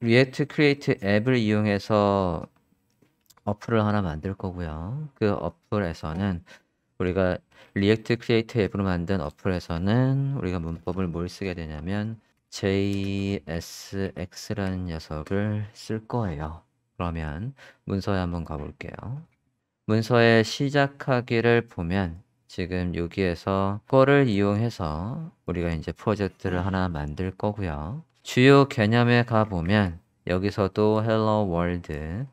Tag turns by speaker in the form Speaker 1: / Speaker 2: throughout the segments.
Speaker 1: 리액트 크리에이트 앱을 이용해서 어플을 하나 만들 거고요. 그 어플에서는 우리가 리액트 크리에이트 앱으로 만든 어플에서는 우리가 문법을 뭘 쓰게 되냐면 JSX라는 녀석을 쓸 거예요. 그러면 문서에 한번 가볼게요. 문서의 시작하기를 보면 지금 여기에서 거를 이용해서 우리가 이제 프로젝트를 하나 만들 거고요. 주요 개념에 가보면 여기서도 Hello World,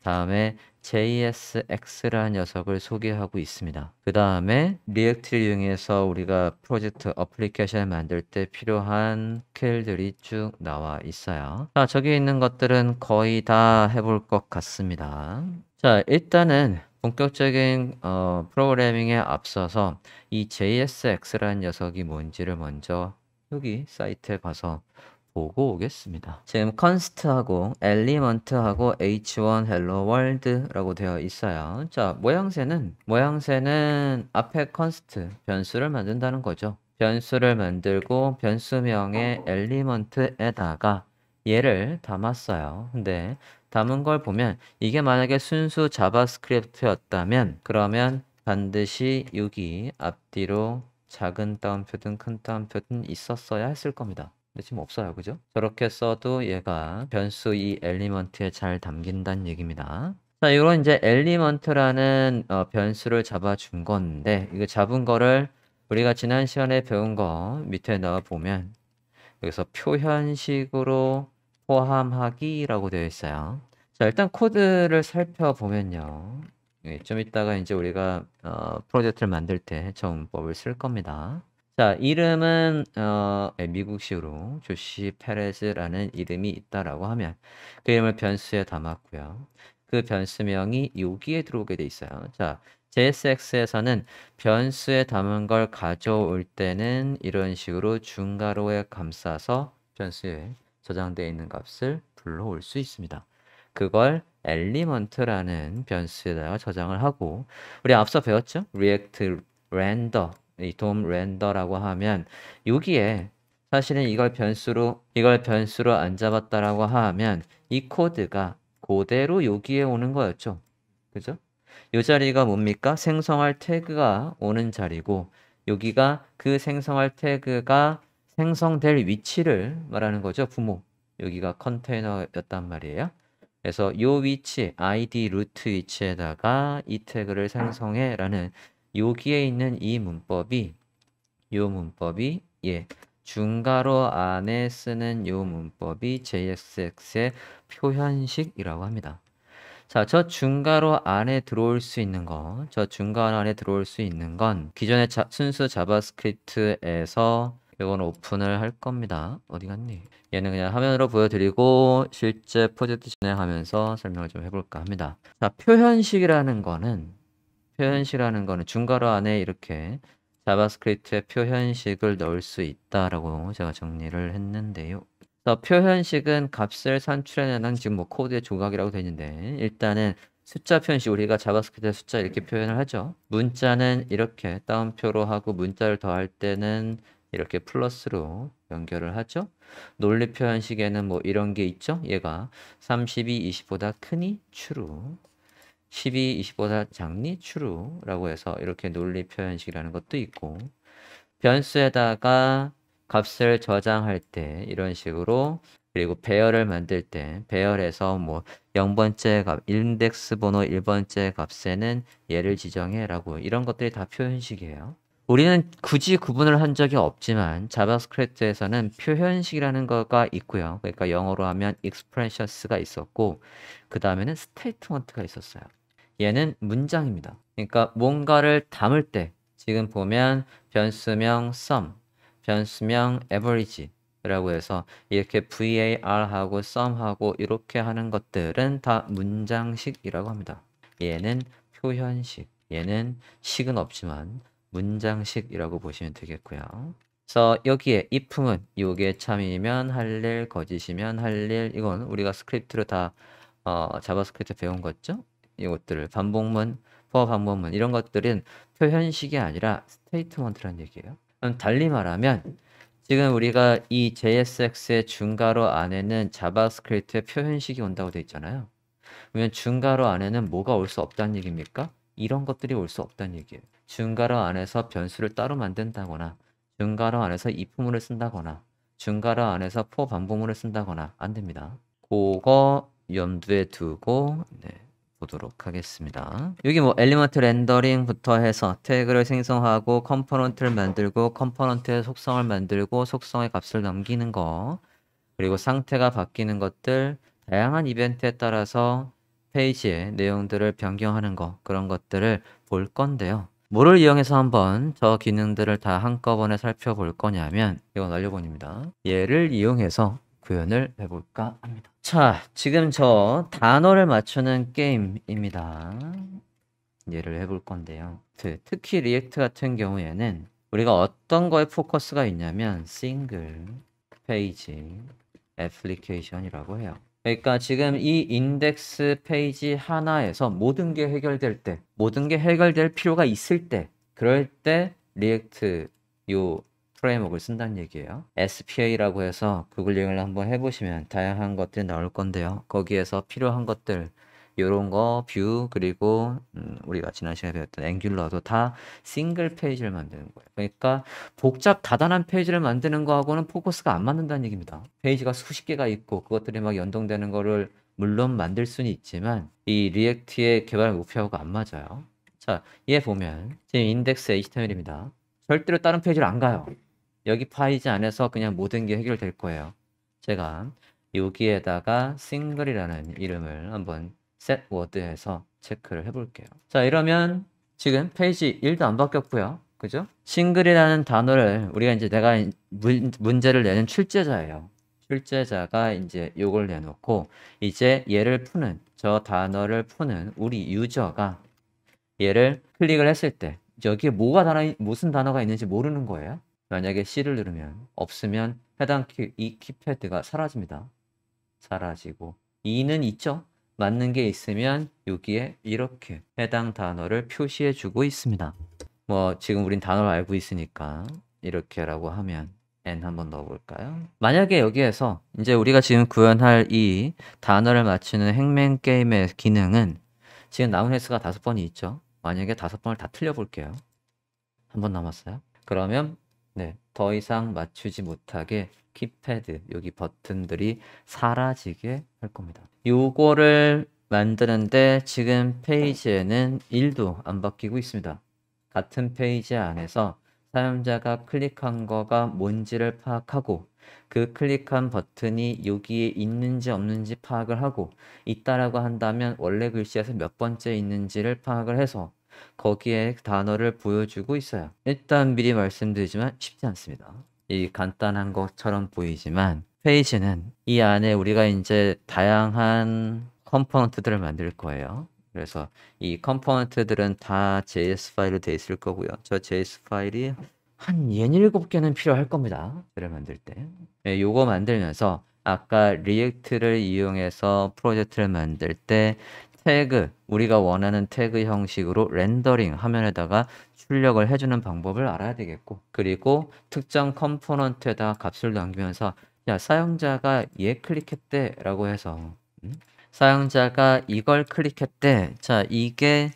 Speaker 1: 다음에 JSX라는 녀석을 소개하고 있습니다. 그 다음에 리액트를 이용해서 우리가 프로젝트 어플리케이션을 만들 때 필요한 스킬들이 쭉 나와 있어요. 자, 저기 있는 것들은 거의 다 해볼 것 같습니다. 자, 일단은 본격적인 프로그래밍에 앞서서 이 JSX라는 녀석이 뭔지를 먼저 여기 사이트에 가서 보고 오겠습니다. 지금 const하고 element하고 h1 hello world라고 되어 있어요. 자, 모양새는 앞에 const 변수를 만든다는 거죠. 변수를 만들고 변수명의 element에다가 얘를 담았어요. 근데 담은 걸 보면 이게 만약에 순수 자바스크립트였다면 그러면 반드시 여기 앞뒤로 작은 따옴표든 큰 따옴표든 있었어야 했을 겁니다. 근데 지금 없어요. 그죠? 저렇게 써도 얘가 변수 이 엘리먼트에 잘 담긴다는 얘기입니다. 자, 이런 이제 엘리먼트라는 변수를 잡아준 건데 이거 잡은 거를 우리가 지난 시간에 배운 거 밑에 나와 보면 여기서 표현식으로 포함하기라고 되어 있어요. 자, 일단 코드를 살펴보면요. 좀 이따가 이제 우리가 프로젝트를 만들 때 저 문법을 쓸 겁니다. 자, 이름은 미국식으로 조시 페레즈라는 이름이 있다라고 하면 그 이름을 변수에 담았고요. 그 변수명이 여기에 들어오게 돼 있어요. 자, JSX에서는 변수에 담은 걸 가져올 때는 이런 식으로 중괄호에 감싸서 변수에 저장되어 있는 값을 불러올 수 있습니다. 그걸 element라는 변수에다가 저장을 하고 우리 앞서 배웠죠? React render, 이 돔 렌더라고 하면 여기에 사실은 이걸 변수로 안 잡았다라고 하면 이 코드가 그대로 여기에 오는 거였죠. 그죠? 이 자리가 뭡니까? 생성할 태그가 오는 자리고 여기가 그 생성할 태그가 생성될 위치를 말하는 거죠. 부모. 여기가 컨테이너였단 말이에요. 그래서 요 위치, id 루트 위치에다가 이 태그를 생성해 라는 여기에 있는 이 문법이 예, 중괄호 안에 쓰는 요 문법이 JSX의 표현식이라고 합니다. 자, 저 중괄호 안에 들어올 수 있는 거, 기존의 순수 자바스크립트에서 이건 오픈을 할 겁니다. 어디 갔니? 얘는 그냥 화면으로 보여드리고 실제 프로젝트 진행하면서 설명을 좀 해볼까 합니다. 자, 표현식이라는 거는 중괄호 안에 이렇게 자바스크립트의 표현식을 넣을 수 있다라고 제가 정리를 했는데요. 표현식은 값을 산출해내는 지금 뭐 코드의 조각이라고 되어 있는데 일단은 숫자 표현식 우리가 자바스크립트에 숫자 이렇게 표현을 하죠. 문자는 이렇게 따옴표로 하고 문자를 더할 때는 이렇게 플러스로 연결을 하죠. 논리 표현식에는 뭐 이런 게 있죠. 얘가 32, 20보다 크니? true. 12, 20보다 작니? true라고 해서 이렇게 논리 표현식이라는 것도 있고 변수에다가 값을 저장할 때 이런 식으로 그리고 배열을 만들 때 배열에서 뭐 0번째 값, 인덱스 번호 1번째 값에는 얘를 지정해 라고 이런 것들이 다 표현식이에요. 우리는 굳이 구분을 한 적이 없지만 자바스크립트에서는 표현식이라는 거가 있고요. 그러니까 영어로 하면 expressions가 있었고 그 다음에는 statement가 있었어요. 얘는 문장입니다. 그러니까 뭔가를 담을 때 지금 보면 변수명 sum, 변수명 average라고 해서 이렇게 var하고 sum하고 이렇게 하는 것들은 다 문장식이라고 합니다. 얘는 표현식, 얘는 식은 없지만 문장식이라고 보시면 되겠고요. 그래서 여기에 if은 요게 참이면 할 일, 거짓이면 할 일, 이건 우리가 스크립트로 다 자바스크립트 배운 거죠. 이것들을 반복문, for 반복문 이런 것들은 표현식이 아니라 스테이트먼트란 얘기예요. 달리 말하면 지금 우리가 이 JSX의 중괄호 안에는 자바스크립트의 표현식이 온다고 돼 있잖아요. 그러면 중괄호 안에는 뭐가 올 수 없다는 얘기입니까? 이런 것들이 올 수 없다는 얘기예요. 중괄호 안에서 변수를 따로 만든다거나 중괄호 안에서 if문을 쓴다거나 중괄호 안에서 for 반복문을 쓴다거나 안 됩니다. 그거 염두에 두고 보도록 하겠습니다. 여기 뭐 엘리먼트 렌더링부터 해서 태그를 생성하고 컴포넌트를 만들고 컴포넌트의 속성을 만들고 속성의 값을 넘기는 거 그리고 상태가 바뀌는 것들 다양한 이벤트에 따라서 페이지의 내용들을 변경하는 거 그런 것들을 볼 건데요. 뭐를 이용해서 한번 저 기능들을 다 한꺼번에 살펴볼 거냐면 이건 완료본입니다. 얘를 이용해서 구현을 해볼까 합니다. 자, 지금 저 단어를 맞추는 게임입니다. 얘를 해볼 건데요. 특히 리액트 같은 경우에는 우리가 어떤 거에 포커스가 있냐면 싱글 페이지 애플리케이션이라고 해요. 그러니까 지금 이 인덱스 페이지 하나에서 모든 게 해결될 때, 모든 게 해결될 필요가 있을 때, 그럴 때 리액트 요 프레임워크를 쓴다는 얘기예요. SPA라고 해서 구글 링을 한번 해보시면 다양한 것들이 나올 건데요. 거기에서 필요한 것들 요런 거 뷰 그리고 우리가 지난 시간에 배웠던 앵귤러도 다 싱글 페이지를 만드는 거예요. 그러니까 복잡 다단한 페이지를 만드는 거하고는 포커스가 안 맞는다는 얘기입니다. 페이지가 수십 개가 있고 그것들이 막 연동되는 거를 물론 만들 수는 있지만 이 리액트의 개발 목표하고 안 맞아요. 자, 얘 보면 지금 인덱스 HTML입니다. 절대로 다른 페이지를 안 가요. 여기 페이지 안에서 그냥 모든 게 해결될 거예요. 제가 여기에다가 싱글이라는 이름을 한번 set word해서 체크를 해볼게요. 자, 이러면 지금 페이지 1도 안 바뀌었고요. 그죠? 싱글이라는 단어를 우리가 이제 내가 문제를 내는 출제자예요. 출제자가 이제 요걸 내놓고 이제 얘를 푸는 저 단어를 푸는 우리 유저가 얘를 클릭을 했을 때 여기에 무슨 단어가 있는지 모르는 거예요. 만약에 C를 누르면 없으면 해당 이 키패드가 사라집니다. 사라지고 2는 있죠? 맞는 게 있으면 여기에 이렇게 해당 단어를 표시해 주고 있습니다. 뭐 지금 우린 단어를 알고 있으니까 이렇게라고 하면 N 한번 넣어볼까요? 만약에 여기에서 이제 우리가 지금 구현할 이 단어를 맞추는 행맨 게임의 기능은 지금 남은 횟수가 5번이 있죠? 만약에 5번을 다 틀려볼게요. 한 번 남았어요. 그러면 더 이상 맞추지 못하게 키패드 여기 버튼들이 사라지게 할 겁니다. 요거를 만드는데 지금 페이지에는 1도 안 바뀌고 있습니다. 같은 페이지 안에서 사용자가 클릭한 거가 뭔지를 파악하고 그 클릭한 버튼이 여기에 있는지 없는지 파악을 하고 있다라고 한다면 원래 글씨에서 몇 번째 있는지를 파악을 해서 거기에 단어를 보여주고 있어요. 일단 미리 말씀드리지만 쉽지 않습니다. 이 간단한 것처럼 보이지만 페이지는 이 안에 우리가 이제 다양한 컴포넌트들을 만들 거예요. 그래서 이 컴포넌트들은 다 JS 파일로 되어 있을 거고요. 저 JS 파일이 한 67개는 필요할 겁니다. 를 만들 때. 요거 만들면서 아까 리액트를 이용해서 프로젝트를 만들 때 태그, 우리가 원하는 태그 형식으로 렌더링 화면에다가 출력을 해주는 방법을 알아야 되겠고 그리고 특정 컴포넌트에다 값을 남기면서 야, 사용자가 얘 클릭했대 라고 해서 사용자가 이걸 클릭했대. 자, 이게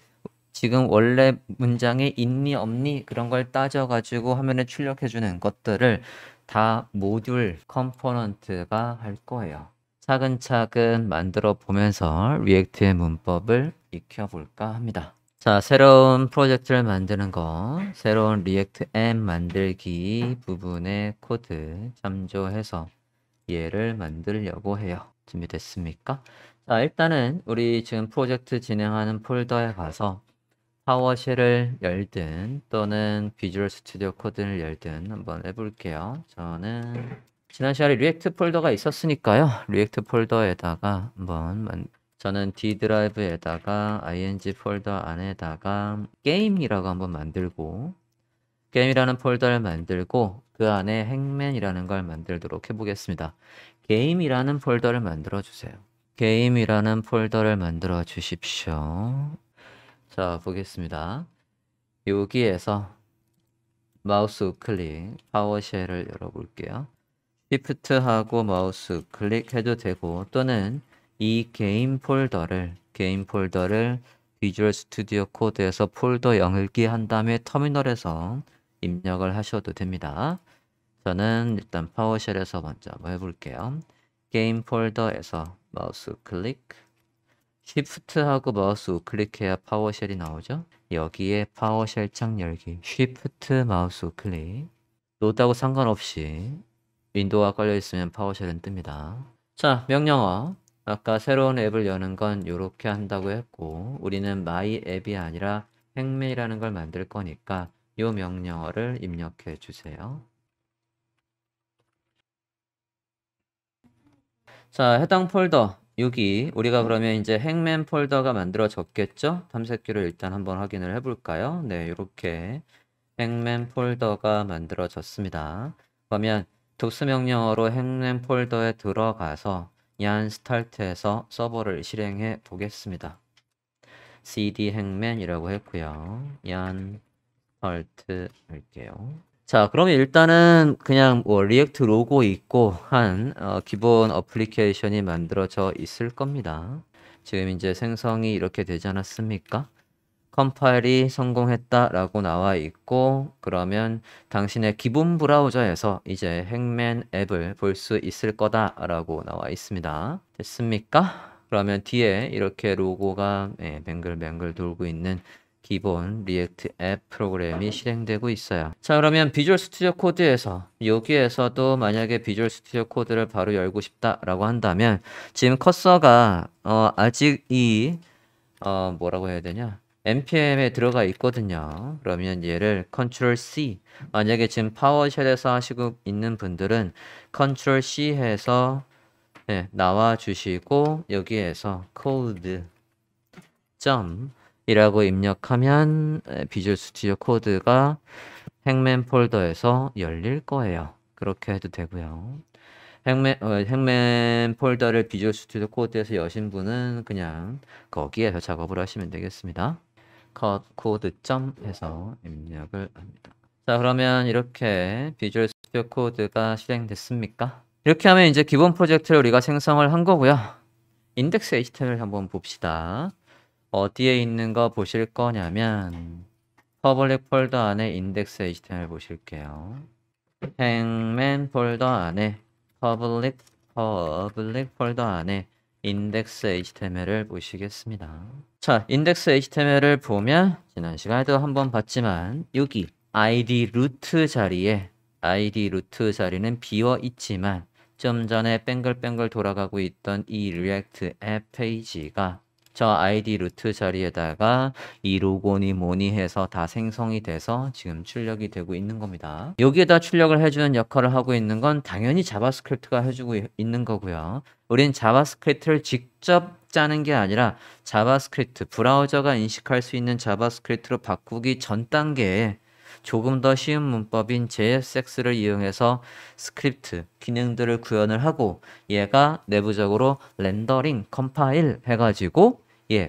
Speaker 1: 지금 원래 문장에 있니 없니 그런 걸 따져가지고 화면에 출력해주는 것들을 다 모듈 컴포넌트가 할 거예요. 차근차근 만들어 보면서 리액트의 문법을 익혀볼까 합니다. 자, 새로운 프로젝트를 만드는 거, 새로운 리액트 앱 만들기 부분의 코드 참조해서 얘를 만들려고 해요. 준비됐습니까? 자, 일단은 우리 지금 프로젝트 진행하는 폴더에 가서 파워쉘을 열든 또는 비주얼 스튜디오 코드를 열든 한번 해볼게요. 저는 지난 시간에 리액트 폴더가 있었으니까요. 리액트 폴더에다가 한번 저는 D 드라이브에다가 ing 폴더 안에다가 게임이라고 한번 만들고 게임이라는 폴더를 만들고 그 안에 행맨이라는 걸 만들도록 해보겠습니다. 게임이라는 폴더를 만들어 주세요. 게임이라는 폴더를 만들어 주십시오. 자, 보겠습니다. 여기에서 마우스 우클릭 파워쉘을 열어볼게요. Shift하고 마우스 클릭해도 되고 또는 이 게임 폴더를 비주얼 스튜디오 코드에서 폴더 열기 한 다음에 터미널에서 입력을 하셔도 됩니다. 저는 일단 파워쉘에서 먼저 한번 해볼게요. 게임 폴더에서 마우스 클릭 Shift하고 마우스 우클릭해야 파워쉘이 나오죠. 여기에 파워쉘 창 열기 Shift 마우스 우클릭 로드하고 상관없이 윈도우가 깔려 있으면 파워쉘은 뜹니다. 자, 명령어. 아까 새로운 앱을 여는 건 이렇게 한다고 했고 우리는 my 앱이 아니라 행메이라는 걸 만들 거니까 이 명령어를 입력해 주세요. 자, 해당 폴더 여기 우리가 그러면 이제 행맨 폴더가 만들어졌겠죠? 탐색기로 일단 한번 확인을 해볼까요? 네, 이렇게 행맨 폴더가 만들어졌습니다. 그러면 독스 명령어로 행맨 폴더에 들어가서 얀 스타트에서 서버를 실행해 보겠습니다. cd 행맨이라고 했고요. 얀 스타트 할게요. 자, 그러면 일단은 그냥 뭐 리액트 로고 있고 한 기본 어플리케이션이 만들어져 있을 겁니다. 지금 이제 생성이 이렇게 되지 않았습니까? 컴파일이 성공했다라고 나와 있고 그러면 당신의 기본 브라우저에서 이제 행맨 앱을 볼 수 있을 거다라고 나와 있습니다. 됐습니까? 그러면 뒤에 이렇게 로고가 뱅글뱅글 돌고 있는 기본 리액트 앱 프로그램이 실행되고 있어요. 자, 그러면 비주얼 스튜디오 코드에서 여기에서도 만약에 비주얼 스튜디오 코드를 바로 열고 싶다라고 한다면 지금 커서가 아직 이 뭐라고 해야 되냐? npm에 들어가 있거든요. 그러면 얘를 Ctrl C 만약에 지금 파워쉘에서 하시고 있는 분들은 Ctrl C 해서 나와 주시고 여기에서 code 이라고 입력하면 비주얼 스튜디오 코드가 행맨 폴더에서 열릴 거예요. 그렇게 해도 되고요. 행맨 폴더를 비주얼 스튜디오 코드에서 여신 분은 그냥 거기에서 작업을 하시면 되겠습니다. 코드 해서 입력을 합니다. 자, 그러면 이렇게 비주얼 스튜디오 코드가 실행됐습니까? 이렇게 하면 이제 기본 프로젝트를 우리가 생성을 한 거고요. 인덱스 HTML 한번 봅시다. 어디에 있는 거 보실 거냐면 퍼블릭 폴더 안에 인덱스 HTML 보실게요. 행맨 폴더 안에 퍼블릭 폴더 안에 인덱스 HTML을 보시겠습니다. 자, 인덱스 HTML을 보면 지난 시간에도 한번 봤지만 여기 id 루트 자리는 비어 있지만 좀 전에 뱅글뱅글 돌아가고 있던 이 리액트 앱 페이지가 저 id 루트 자리에다가 이 로고니 뭐니 해서 다 생성이 돼서 지금 출력이 되고 있는 겁니다. 여기에다 출력을 해주는 역할을 하고 있는 건 당연히 자바스크립트가 해주고 있는 거고요. 우린 자바스크립트를 직접 짜는 게 아니라 자바스크립트, 브라우저가 인식할 수 있는 자바스크립트로 바꾸기 전 단계에 조금 더 쉬운 문법인 JSX를 이용해서 스크립트, 기능들을 구현을 하고 얘가 내부적으로 렌더링, 컴파일 해가지고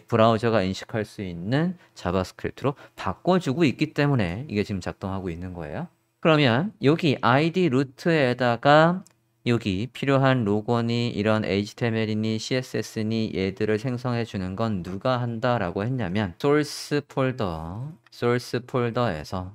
Speaker 1: 브라우저가 인식할 수 있는 자바스크립트로 바꿔주고 있기 때문에 이게 지금 작동하고 있는 거예요. 그러면 여기 id 루트에다가 여기 필요한 로고니 이런 HTML이니 CSS니 얘들을 생성해 주는 건 누가 한다라고 했냐면 소스 폴더에서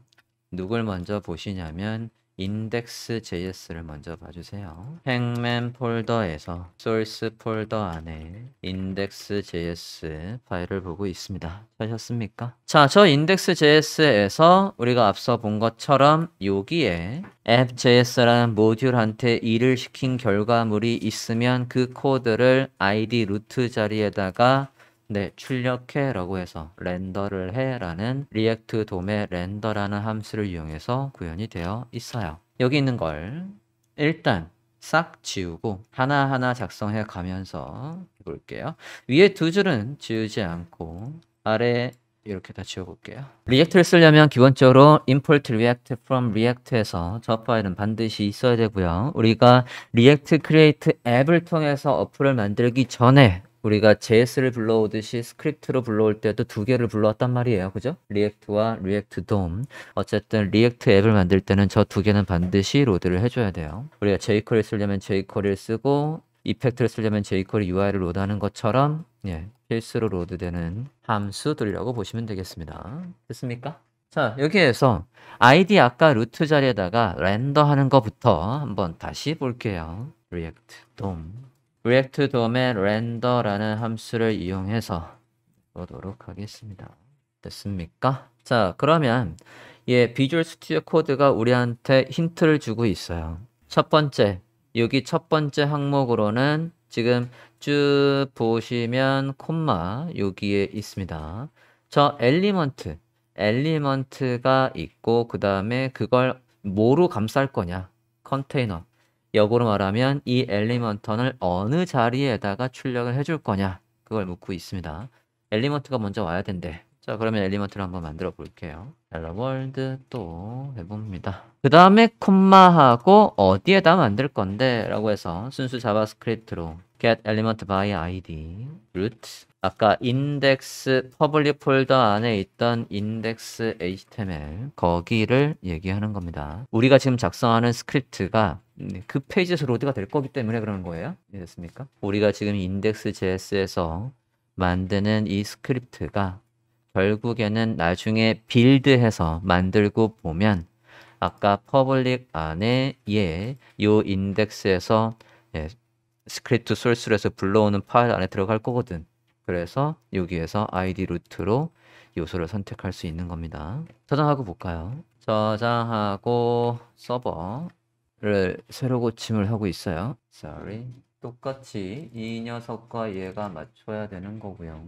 Speaker 1: 누굴 먼저 보시냐면 index.js를 먼저 봐주세요. 행맨 폴더에서 source 폴더 안에 index.js 파일을 보고 있습니다. 찾으셨습니까? 자, 저 index.js에서 우리가 앞서 본 것처럼 여기에 app.js라는 모듈한테 일을 시킨 결과물이 있으면 그 코드를 id 루트 자리에다가 출력해 라고 해서 렌더를 해 라는 리액트 돔의 렌더라는 함수를 이용해서 구현이 되어 있어요. 여기 있는 걸 일단 싹 지우고 하나하나 작성해 가면서 해볼게요. 위에 두 줄은 지우지 않고 아래 이렇게 다 지워볼게요. 리액트를 쓰려면 기본적으로 import react from react에서 저 파일은 반드시 있어야 되고요. 우리가 리액트 크리에이트 앱을 통해서 어플을 만들기 전에 우리가 JS를 불러오듯이 스크립트로 불러올 때도 두 개를 불러왔단 말이에요. 그죠? 리액트와 리액트 돔. 어쨌든 리액트 앱을 만들 때는 저 두 개는 반드시 로드를 해줘야 돼요. 우리가 jQuery 쓰려면 jQuery를 쓰고 이펙트를 쓰려면 jQuery UI를 로드하는 것처럼 필수로 로드되는 함수들이라고 보시면 되겠습니다. 됐습니까? 자, 여기에서 id 아까 루트 자리에다가 렌더하는 것부터 한번 다시 볼게요. 리액트 돔. 리액트 돔의 렌더라는 함수를 이용해서 보도록 하겠습니다. 됐습니까? 자, 그러면 비주얼 스튜디오 코드가 우리한테 힌트를 주고 있어요. 첫 번째, 여기 첫 번째 항목으로는 지금 쭉 보시면 콤마 여기에 있습니다. 저 엘리먼트가 있고 그 다음에 그걸 뭐로 감쌀 거냐? 컨테이너. 역으로 말하면 이 엘리먼트를 어느 자리에다가 출력을 해줄 거냐? 그걸 묻고 있습니다. 엘리먼트가 먼저 와야 된대. 자, 그러면 엘리먼트를 한번 만들어 볼게요. 헬로 월드 또 해봅니다. 그 다음에 콤마하고 어디에다 만들 건데 라고 해서 순수 자바스크립트로 get element by id root 아까 인덱스 퍼블릭 폴더 안에 있던 인덱스 html 거기를 얘기하는 겁니다. 우리가 지금 작성하는 스크립트가 그 페이지에서 로드가 될 거기 때문에 그러는 거예요. 이해됐습니까? 우리가 지금 인덱스 JS에서 만드는 이 스크립트가 결국에는 나중에 빌드해서 만들고 보면 아까 퍼블릭 안에 요 인덱스에서 스크립트 소스로 해서 불러오는 파일 안에 들어갈 거거든. 그래서 여기에서 id 루트로 요소를 선택할 수 있는 겁니다. 저장하고 볼까요? 저장하고 서버를 새로 고침을 하고 있어요. Sorry. 똑같이 이 녀석과 얘가 맞춰야 되는 거고요.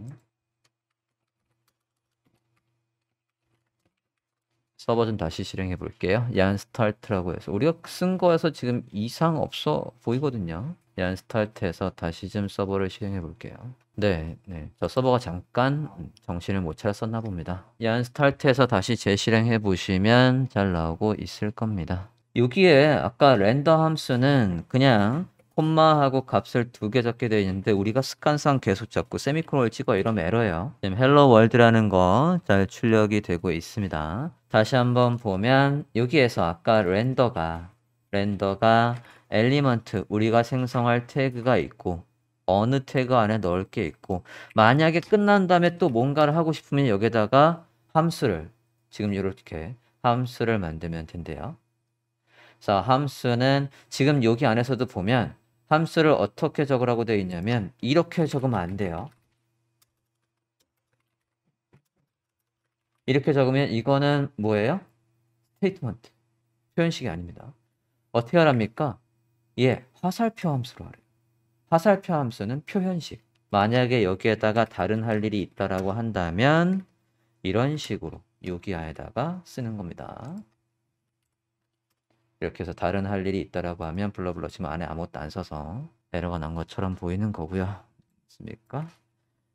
Speaker 1: 서버 좀 다시 실행해 볼게요. 얀 스타트라고 해서 우리가 쓴 거에서 지금 이상 없어 보이거든요. 얀 스타트에서 다시 좀 서버를 실행해 볼게요. 네. 저 서버가 잠깐 정신을 못 차렸었나 봅니다. 얀 스타트에서 다시 재실행해 보시면 잘 나오고 있을 겁니다. 여기에 아까 렌더 함수는 그냥 콤마하고 값을 두 개 적게 되어 있는데 우리가 습관상 계속 적고 세미콜론을 찍어 이러면 에러예요. 지금 헬로 월드라는 거 잘 출력이 되고 있습니다. 다시 한번 보면 여기에서 아까 렌더가 엘리먼트 우리가 생성할 태그가 있고 어느 태그 안에 넣을 게 있고 만약에 끝난 다음에 또 뭔가를 하고 싶으면 여기다가 함수를 지금 이렇게 함수를 만들면 된대요. 자, 함수는 지금 여기 안에서도 보면 함수를 어떻게 적으라고 되어 있냐면 이렇게 적으면 안 돼요. 이렇게 적으면 이거는 뭐예요? 스테이트먼트. 표현식이 아닙니다. 어떻게 하랍니까? 화살표 함수로 하래요. 화살표 함수는 표현식. 만약에 여기에다가 다른 할 일이 있다라고 한다면 이런 식으로 여기 안에다가 쓰는 겁니다. 이렇게 해서 다른 할 일이 있다라고 하면 블러블러 지금 안에 아무것도 안 써서 에러가 난 것처럼 보이는 거고요. 맞습니까?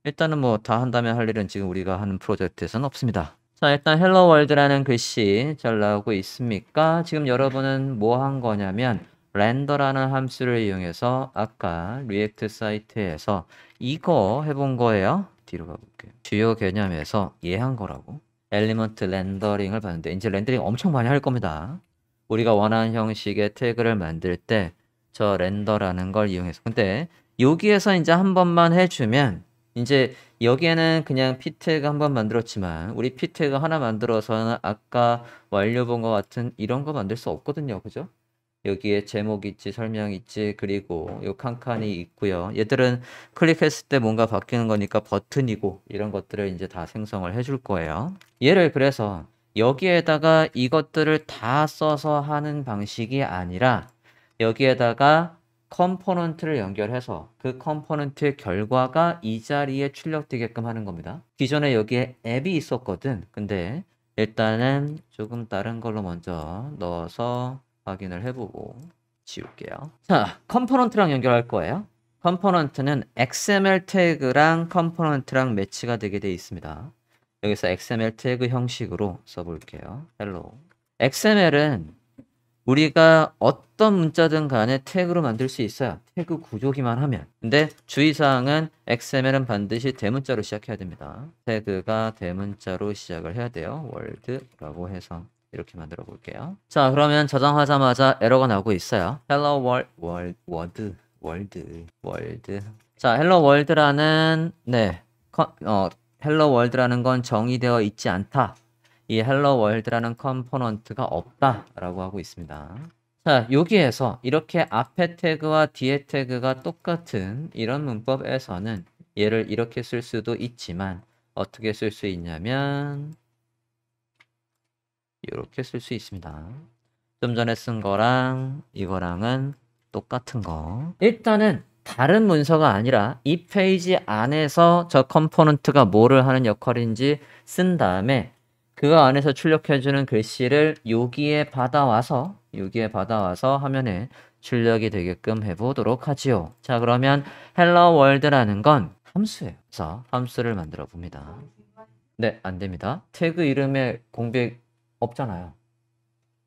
Speaker 1: 일단은 뭐 다 한다면 할 일은 지금 우리가 하는 프로젝트에서는 없습니다. 자, 일단 헬로 월드라는 글씨 잘 나오고 있습니까? 지금 여러분은 뭐 한 거냐면 렌더라는 함수를 이용해서 아까 리액트 사이트에서 이거 해본 거예요. 뒤로 가볼게요. 주요 개념에서 한 거라고. 엘리먼트 렌더링을 봤는데 이제 렌더링 엄청 많이 할 겁니다. 우리가 원하는 형식의 태그를 만들 때 저 렌더라는 걸 이용해서 근데 여기에서 이제 한 번만 해주면 이제 여기에는 그냥 p 태그 한 번 만들었지만 우리 p 태그 하나 만들어서는 아까 완료 본 것 같은 이런 거 만들 수 없거든요. 그죠? 여기에 제목 있지, 설명 있지, 그리고 요 칸칸이 있고요. 얘들은 클릭했을 때 뭔가 바뀌는 거니까 버튼이고 이런 것들을 이제 다 생성을 해줄 거예요. 얘를 그래서 여기에다가 이것들을 다 써서 하는 방식이 아니라 여기에다가 컴포넌트를 연결해서 그 컴포넌트의 결과가 이 자리에 출력되게끔 하는 겁니다. 기존에 여기에 앱이 있었거든. 근데 일단은 조금 다른 걸로 먼저 넣어서 확인을 해보고 지울게요. 자, 컴포넌트랑 연결할 거예요. 컴포넌트는 XML 태그랑 컴포넌트랑 매치가 되게 돼 있습니다. 여기서 XML 태그 형식으로 써볼게요. hello. XML은 우리가 어떤 문자든 간에 태그로 만들 수 있어요. 태그 구조기만 하면. 근데 주의사항은 XML은 반드시 대문자로 시작해야 됩니다. 태그가 대문자로 시작을 해야 돼요. 월드라고 해서 이렇게 만들어 볼게요. 자, 그러면 저장하자마자 에러가 나오고 있어요. Hello world. 자, hello world라는 hello world라는 건 정의되어 있지 않다. 이 hello world라는 컴포넌트가 없다라고 하고 있습니다. 자, 여기에서 이렇게 앞에 태그와 뒤에 태그가 똑같은 이런 문법에서는 얘를 이렇게 쓸 수도 있지만 어떻게 쓸 수 있냐면 이렇게 쓸 수 있습니다. 좀 전에 쓴 거랑 이거랑은 똑같은 거. 일단은 다른 문서가 아니라 이 페이지 안에서 저 컴포넌트가 뭐를 하는 역할인지 쓴 다음에 그 안에서 출력해주는 글씨를 여기에 받아와서 화면에 출력이 되게끔 해보도록 하지요. 자, 그러면 hello world라는 건 함수예요. 그래서 함수를 만들어 봅니다. 네, 안 됩니다. 태그 이름에 공백 없잖아요.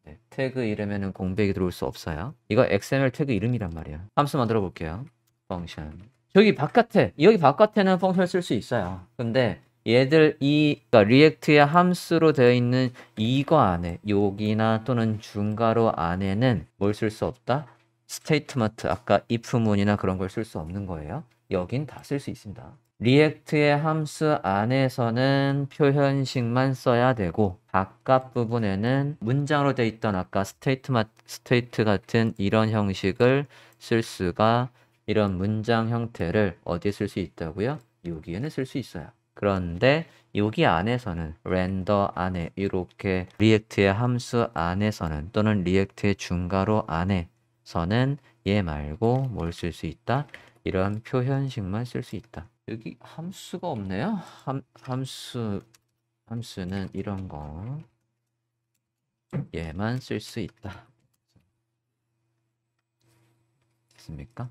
Speaker 1: 네, 태그 이름에는 공백이 들어올 수 없어요. 이거 XML 태그 이름이란 말이에요. 함수 만들어 볼게요. 펑션. 여기 바깥에는 펑션을 쓸 수 있어요. 근데 얘들 그러니까 리액트의 함수로 되어 있는 이거 안에 여기나 또는 중괄호 안에는 뭘 쓸 수 없다? 스테이트먼트 아까 if문이나 그런 걸 쓸 수 없는 거예요. 여긴 다 쓸 수 있습니다. 리액트의 함수 안에서는 표현식만 써야 되고 바깥 부분에는 문장으로 되어 있던 아까 스테이트 같은 이런 형식을 쓸 수가 이런 문장 형태를 어디에 쓸 수 있다고요? 여기에는 쓸 수 있어요. 그런데 여기 안에서는 렌더 안에 이렇게 리액트의 함수 안에서는 또는 리액트의 중괄호 안에서는 얘 말고 뭘 쓸 수 있다? 이런 표현식만 쓸 수 있다. 여기 함수가 없네요. 함수는 이런 거 얘만 쓸 수 있다. 됐습니까?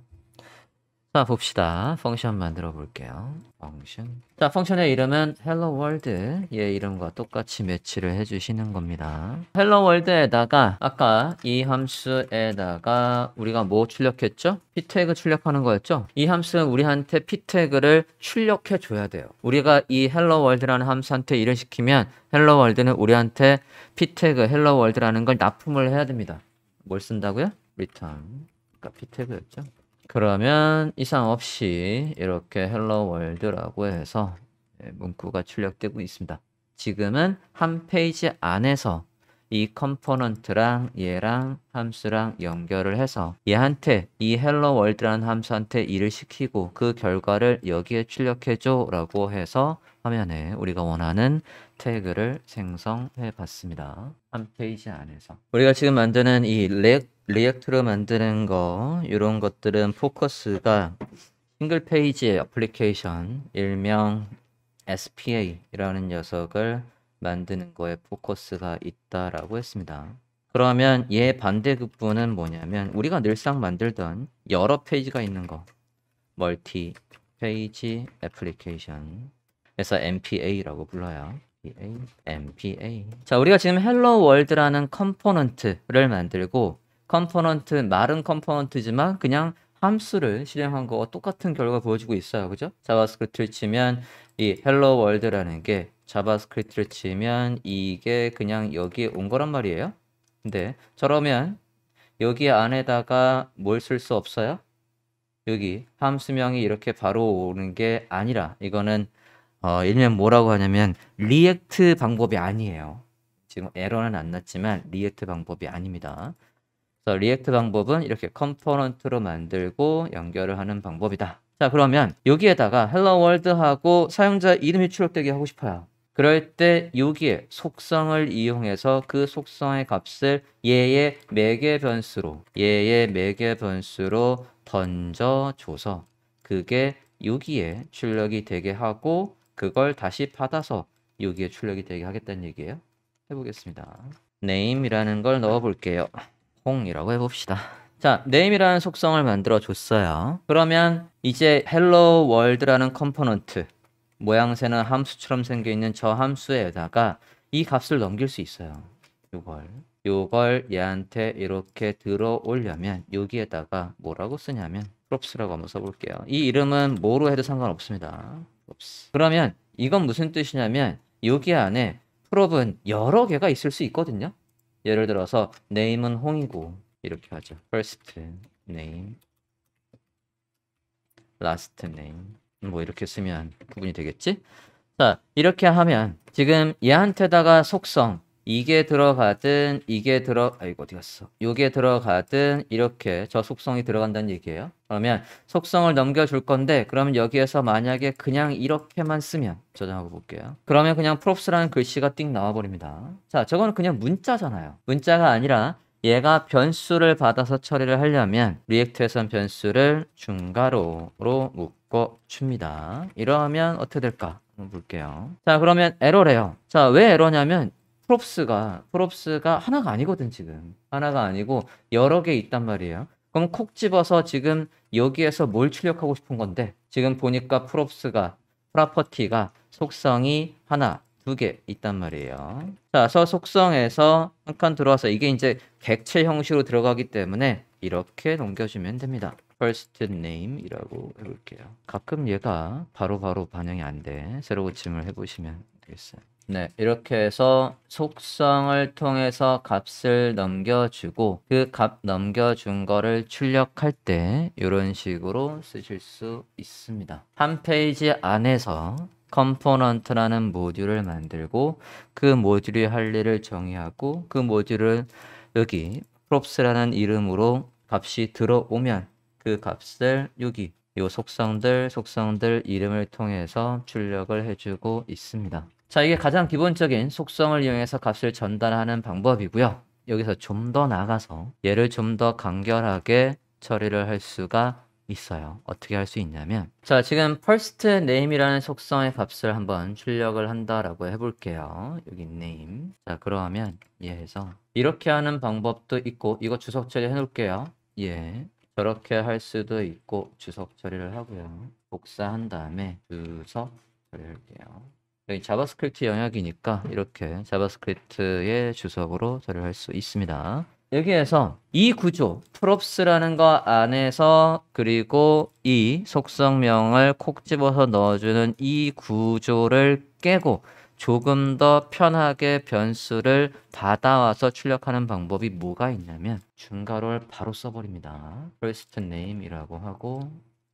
Speaker 1: 자, 봅시다. 펑션 만들어 볼게요. 펑션. 자, 펑션의 이름은 hello world. 얘 이름과 똑같이 매치를 해주시는 겁니다. hello world에다가 아까 이 함수에다가 우리가 뭐 출력했죠? p 태그 출력하는 거였죠? 이 함수는 우리한테 p 태그를 출력해 줘야 돼요. 우리가 이 hello world라는 함수한테 일을 시키면 hello world는 우리한테 p 태그 hello world라는 걸 납품을 해야 됩니다. 뭘 쓴다고요? return. 아까 p 태그였죠? 그러면 이상 없이 이렇게 hello world라고 해서 문구가 출력되고 있습니다. 지금은 한 페이지 안에서 이 컴포넌트랑 얘랑 함수랑 연결을 해서 얘한테 이 hello world라는 함수한테 일을 시키고 그 결과를 여기에 출력해줘 라고 해서 화면에 우리가 원하는 태그를 생성해 봤습니다. 한 페이지 안에서 우리가 지금 만드는 이 리액트로 만드는 거 이런 것들은 포커스가 싱글 페이지 애플리케이션 일명 SPA라는 녀석을 만드는 거에 포커스가 있다라고 했습니다. 그러면 얘 반대급부는 뭐냐면 우리가 늘상 만들던 여러 페이지가 있는 거 멀티 페이지 애플리케이션 그래서 MPA라고 불러요. MPA. 자, 우리가 지금 hello world라는 컴포넌트를 만들고 컴포넌트 말은 컴포넌트지만 그냥 함수를 실행한 거와 똑같은 결과 보여주고 있어요. 그죠? 자바스크립트를 치면 이 hello world라는 게 자바스크립트를 치면 이게 그냥 여기에 온 거란 말이에요. 근데 저러면 여기 안에다가 뭘 쓸 수 없어요? 여기 함수명이 이렇게 바로 오는 게 아니라 이거는 일명 뭐라고 하냐면 리액트 방법이 아니에요. 지금 에러는 안 났지만 리액트 방법이 아닙니다. 그래서 리액트 방법은 이렇게 컴포넌트로 만들고 연결을 하는 방법이다. 자, 그러면 여기에다가 hello world 하고 사용자 이름이 출력되게 하고 싶어요. 그럴 때 여기에 속성을 이용해서 그 속성의 값을 얘의 매개 변수로 던져줘서 그게 여기에 출력이 되게 하고 그걸 다시 받아서 여기에 출력이 되게 하겠다는 얘기예요. 해보겠습니다. name이라는 걸 넣어볼게요. 홍이라고 해봅시다. 자, name이라는 속성을 만들어 줬어요. 그러면 이제 hello world라는 컴포넌트 모양새는 함수처럼 생겨있는 저 함수에다가 이 값을 넘길 수 있어요. 이걸 요걸 얘한테 이렇게 들어오려면 여기에다가 뭐라고 쓰냐면 props라고 한번 써볼게요. 이 이름은 뭐로 해도 상관없습니다. props. 그러면 이건 무슨 뜻이냐면 여기 안에 prop은 여러 개가 있을 수 있거든요. 예를 들어서 name은 홍이고 이렇게 하죠. first name, last name 뭐 이렇게 쓰면 구분이 되겠지? 자, 이렇게 하면 지금 얘한테다가 속성 이게 들어가든 아이고 어디 갔어? 요게 들어가든 이렇게 저 속성이 들어간다는 얘기예요. 그러면 속성을 넘겨줄 건데 그러면 여기에서 만약에 그냥 이렇게만 쓰면 저장하고 볼게요. 그러면 그냥 props라는 글씨가 띵 나와버립니다. 자, 저거는 그냥 문자잖아요. 문자가 아니라 얘가 변수를 받아서 처리를 하려면 리액트에선 변수를 중괄호로 묶어줍니다. 이러면 어떻게 될까? 한번 볼게요. 자, 그러면 에러래요. 자, 왜 에러냐면 props가 하나가 아니거든, 지금. 하나가 아니고 여러 개 있단 말이에요. 그럼 콕 집어서 지금 여기에서 뭘 출력하고 싶은 건데 지금 보니까 프로퍼티가 속성이 하나, 두 개 있단 말이에요. 자, 그래서 속성에서 한 칸 들어와서 이게 이제 객체 형식으로 들어가기 때문에 이렇게 넘겨주면 됩니다. first name이라고 해볼게요. 가끔 얘가 바로바로 반영이 안 돼. 새로 고침을 해보시면 되겠어요. 네, 이렇게 해서 속성을 통해서 값을 넘겨주고 그 값 넘겨준 거를 출력할 때 이런 식으로 쓰실 수 있습니다. 한 페이지 안에서 컴포넌트라는 모듈을 만들고 그 모듈이 할 일을 정의하고 그 모듈을 여기 props라는 이름으로 값이 들어오면 그 값을 여기 요 속성들 이름을 통해서 출력을 해주고 있습니다. 자, 이게 가장 기본적인 속성을 이용해서 값을 전달하는 방법이고요. 여기서 좀 더 나가서 얘를 좀 더 간결하게 처리를 할 수가 있어요. 어떻게 할 수 있냐면 자, 지금 first name이라는 속성의 값을 한번 출력을 한다라고 해볼게요. 여기 name. 자, 그러면 얘해서 이렇게 하는 방법도 있고 이거 주석 처리 해놓을게요. 예. 저렇게 할 수도 있고 주석 처리를 하고요. 복사한 다음에 주석 처리할게요. 여기 자바스크립트 영역이니까 이렇게 자바스크립트의 주석으로 처리할 수 있습니다. 여기에서 이 구조, props라는 거 안에서 그리고 이 속성명을 콕 집어서 넣어주는 이 구조를 깨고 조금 더 편하게 변수를 받아와서 출력하는 방법이 뭐가 있냐면 중괄호를 바로 써버립니다. first name이라고 하고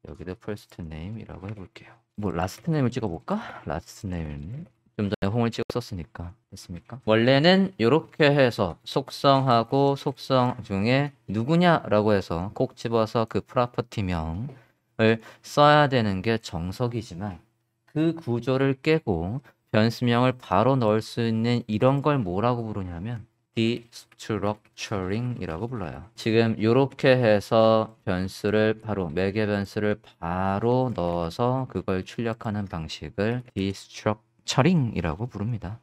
Speaker 1: 여기도 first name이라고 해볼게요. 뭐 last name을 찍어볼까? last name 좀 전에 홍을 찍었었으니까 됐습니까? 원래는 이렇게 해서 속성하고 속성 중에 누구냐라고 해서 콕 집어서 그 프로퍼티명을 써야 되는 게 정석이지만 그 구조를 깨고 변수명을 바로 넣을 수 있는 이런 걸 뭐라고 부르냐면 destructuring이라고 불러요. 지금 이렇게 해서 변수를 바로 매개 변수를 바로 넣어서 그걸 출력하는 방식을 destructuring이라고 부릅니다.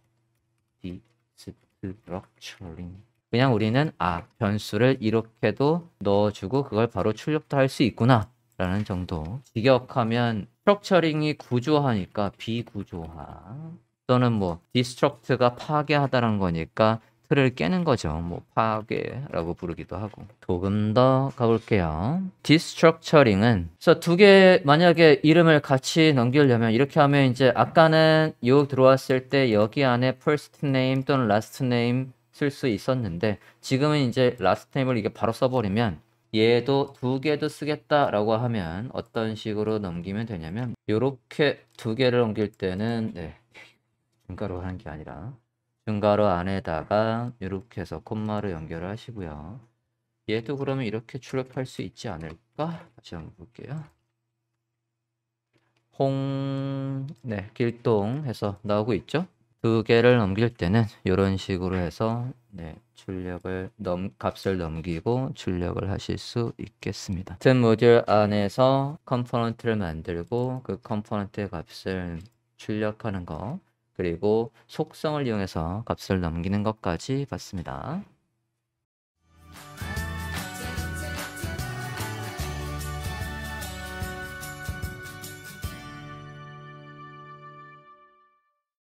Speaker 1: destructuring. 그냥 우리는 변수를 이렇게도 넣어주고 그걸 바로 출력도 할 수 있구나 라는 정도. 직역하면 스트럭처링이 구조화니까 비구조화 또는 뭐 디스트럭트가 파괴하다는 거니까 틀을 깨는 거죠. 뭐 파괴라고 부르기도 하고. 조금 더 가볼게요. 디스트럭처링은 그래서 두 개 만약에 이름을 같이 넘기려면 이렇게 하면 이제 아까는 요 들어왔을 때 여기 안에 first name 또는 last name 쓸 수 있었는데 지금은 이제 last name을 이게 바로 써버리면 얘도 두 개도 쓰겠다라고 하면 어떤 식으로 넘기면 되냐면 요렇게 두 개를 넘길 때는 중괄호 하는 게 아니라 중괄호 안에다가 이렇게 해서 콤마로 연결을 하시고요. 얘도 그러면 이렇게 출력할 수 있지 않을까? 다시 한번 볼게요. 길동 해서 나오고 있죠? 두 개를 넘길 때는 이런 식으로 해서 값을 넘기고 출력을 하실 수 있겠습니다. 같은 모듈 안에서 컴포넌트를 만들고 그 컴포넌트의 값을 출력하는 거 그리고 속성을 이용해서 값을 넘기는 것까지 봤습니다.